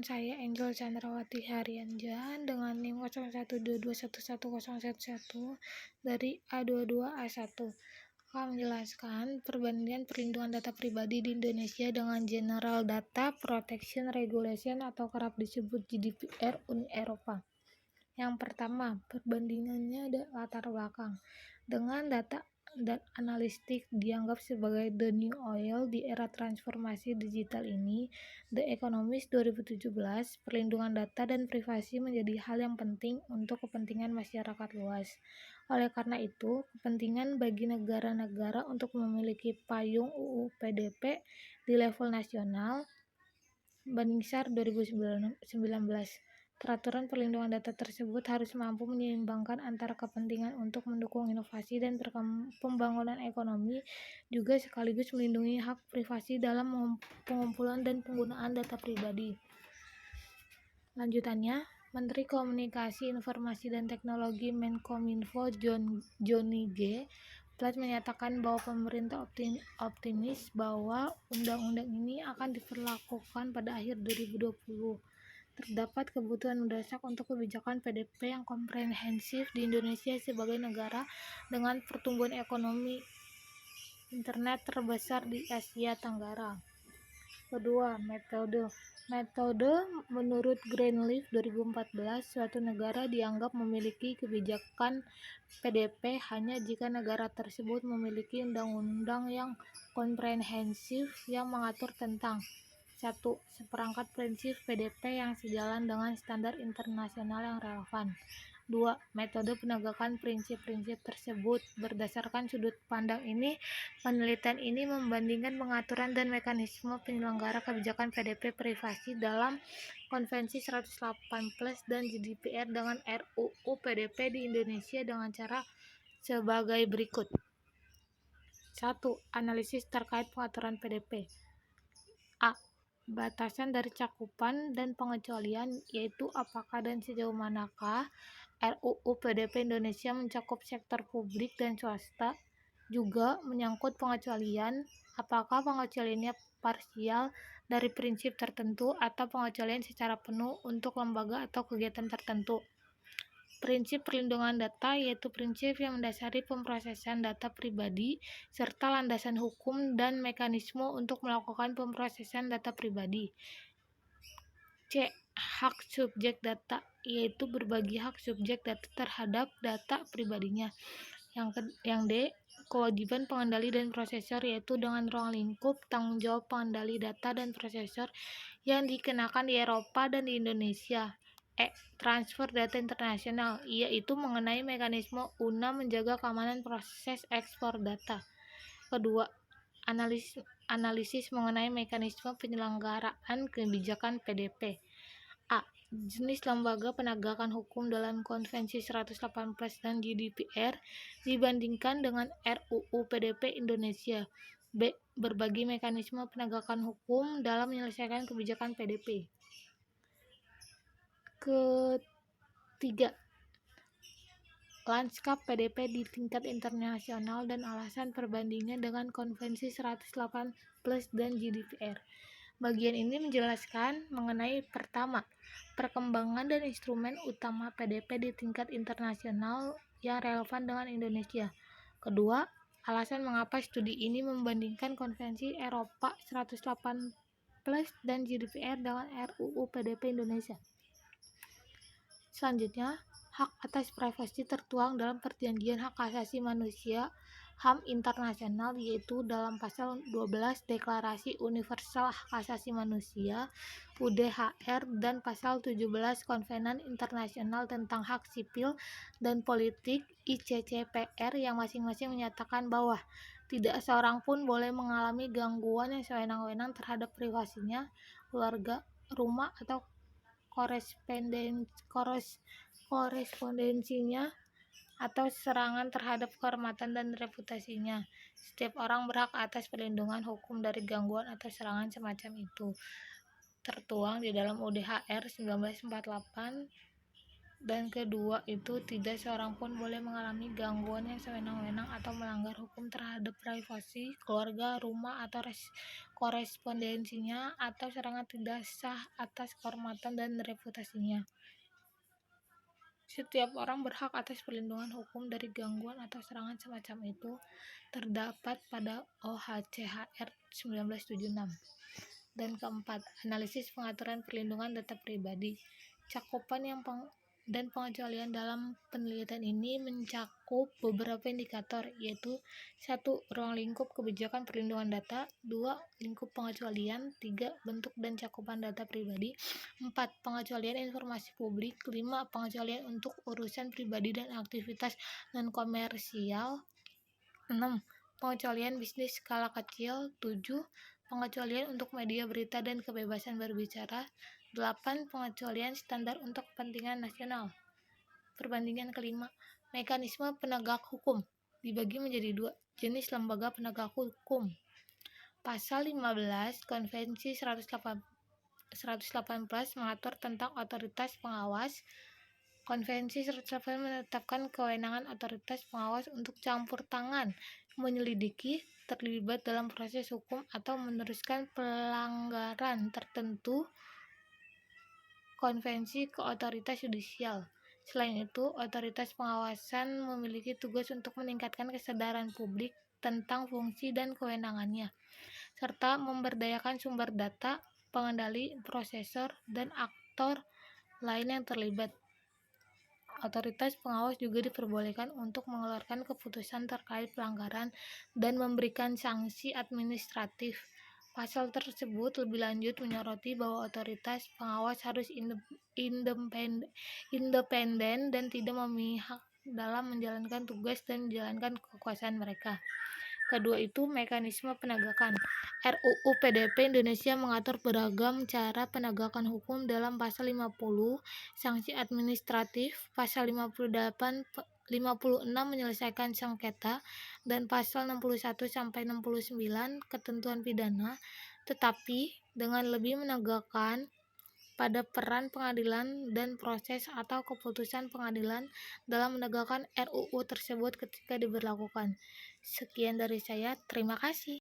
Saya Angel Chandrawati Haryanjan dengan NIM 0122111011 dari A22A1 akan menjelaskan perbandingan perlindungan data pribadi di Indonesia dengan General Data Protection Regulation atau kerap disebut GDPR Uni Eropa. Yang pertama, perbandingannya latar belakang. Dengan data dan analistik dianggap sebagai the new oil di era transformasi digital ini, The Economist 2017, perlindungan data dan privasi menjadi hal yang penting untuk kepentingan masyarakat luas. Oleh karena itu, kepentingan bagi negara-negara untuk memiliki payung UU PDP di level nasional Bansar 2019. Peraturan perlindungan data tersebut harus mampu menyeimbangkan antara kepentingan untuk mendukung inovasi dan pembangunan ekonomi, juga sekaligus melindungi hak privasi dalam pengumpulan dan penggunaan data pribadi. Lanjutannya, Menteri Komunikasi, Informasi dan Teknologi Menkominfo Johnny G. Plat menyatakan bahwa pemerintah optimis bahwa undang-undang ini akan diberlakukan pada akhir 2020. Terdapat kebutuhan mendesak untuk kebijakan PDP yang komprehensif di Indonesia sebagai negara dengan pertumbuhan ekonomi internet terbesar di Asia Tenggara. Kedua, metode menurut Greenleaf 2014, suatu negara dianggap memiliki kebijakan PDP hanya jika negara tersebut memiliki undang-undang yang komprehensif yang mengatur tentang 1. Seperangkat prinsip PDP yang sejalan dengan standar internasional yang relevan. 2. Metode penegakan prinsip-prinsip tersebut. Berdasarkan sudut pandang ini, penelitian ini membandingkan pengaturan dan mekanisme penyelenggara kebijakan PDP privasi dalam Konvensi 108+ dan GDPR dengan RUU PDP di Indonesia dengan cara sebagai berikut. 1. Analisis terkait pengaturan PDP. A. Batasan dari cakupan dan pengecualian, yaitu apakah dan sejauh manakah RUU PDP Indonesia mencakup sektor publik dan swasta. Juga menyangkut pengecualian, apakah pengecualiannya parsial dari prinsip tertentu atau pengecualian secara penuh untuk lembaga atau kegiatan tertentu. Prinsip perlindungan data, yaitu prinsip yang mendasari pemrosesan data pribadi serta landasan hukum dan mekanisme untuk melakukan pemrosesan data pribadi. C. Hak subjek data, yaitu berbagi hak subjek data terhadap data pribadinya. Yang D. Kewajiban pengendali dan prosesor, yaitu dengan ruang lingkup tanggung jawab pengendali data dan prosesor yang dikenakan di Eropa dan di Indonesia. E. Transfer data internasional, yaitu mengenai mekanisme guna menjaga keamanan proses ekspor data. Kedua, analisis mengenai mekanisme penyelenggaraan kebijakan PDP. A. Jenis lembaga penegakan hukum dalam Konvensi 108+ dan GDPR dibandingkan dengan RUU PDP Indonesia. B. Berbagai mekanisme penegakan hukum dalam menyelesaikan kebijakan PDP. Ketiga, lanskap PDP di tingkat internasional dan alasan perbandingan dengan Konvensi 108+ dan GDPR. Bagian ini menjelaskan mengenai pertama, perkembangan dan instrumen utama PDP di tingkat internasional yang relevan dengan Indonesia. Kedua, alasan mengapa studi ini membandingkan Konvensi Eropa 108+ dan GDPR dengan RUU PDP Indonesia. Selanjutnya, hak atas privasi tertuang dalam Perjanjian Hak Asasi Manusia HAM internasional, yaitu dalam pasal 12 Deklarasi Universal Hak Asasi Manusia UDHR dan pasal 17 Konvenan Internasional tentang Hak Sipil dan Politik ICCPR yang masing-masing menyatakan bahwa tidak seorang pun boleh mengalami gangguan yang sewenang-wenang terhadap privasinya, keluarga, rumah atau korespondensinya atau serangan terhadap kehormatan dan reputasinya. Setiap orang berhak atas perlindungan hukum dari gangguan atau serangan semacam itu. Tertuang di dalam UDHR 1948 Dan kedua itu tidak seorang pun boleh mengalami gangguan yang sewenang-wenang atau melanggar hukum terhadap privasi keluarga, rumah, atau korespondensinya, atau serangan tidak sah atas kehormatan dan reputasinya. Setiap orang berhak atas perlindungan hukum dari gangguan atau serangan semacam itu, terdapat pada OHCHR 1976. Dan keempat, analisis pengaturan perlindungan data pribadi. Cakupan dan pengecualian dalam penelitian ini mencakup beberapa indikator, yaitu 1. Ruang lingkup kebijakan perlindungan data, 2. Lingkup pengecualian, 3. Bentuk dan cakupan data pribadi, 4. Pengecualian informasi publik, 5. Pengecualian untuk urusan pribadi dan aktivitas non-komersial, 6. Pengecualian bisnis skala kecil, 7. Pengecualian untuk media berita dan kebebasan berbicara, 8. Pengecualian standar untuk kepentingan nasional. Perbandingan kelima, mekanisme penegak hukum dibagi menjadi 2 jenis lembaga penegak hukum. Pasal 15 Konvensi 118 mengatur tentang otoritas pengawas. Konvensi 118 menetapkan kewenangan otoritas pengawas untuk campur tangan, menyelidiki, terlibat dalam proses hukum, atau meneruskan pelanggaran tertentu konvensi ke otoritas yudisial. Selain itu, otoritas pengawasan memiliki tugas untuk meningkatkan kesadaran publik tentang fungsi dan kewenangannya, serta memberdayakan sumber data, pengendali, prosesor, dan aktor lain yang terlibat. Otoritas pengawas juga diperbolehkan untuk mengeluarkan keputusan terkait pelanggaran dan memberikan sanksi administratif. Pasal tersebut lebih lanjut menyoroti bahwa otoritas pengawas harus independen dan tidak memihak dalam menjalankan tugas dan menjalankan kekuasaan mereka. Kedua itu mekanisme penegakan. RUU PDP Indonesia mengatur beragam cara penegakan hukum dalam pasal 50 sanksi administratif, pasal 56 menyelesaikan sengketa, dan pasal 61 sampai 69 ketentuan pidana, tetapi dengan lebih menegakkan pada peran pengadilan dan proses atau keputusan pengadilan dalam menegakkan RUU tersebut ketika diberlakukan. Sekian dari saya, terima kasih.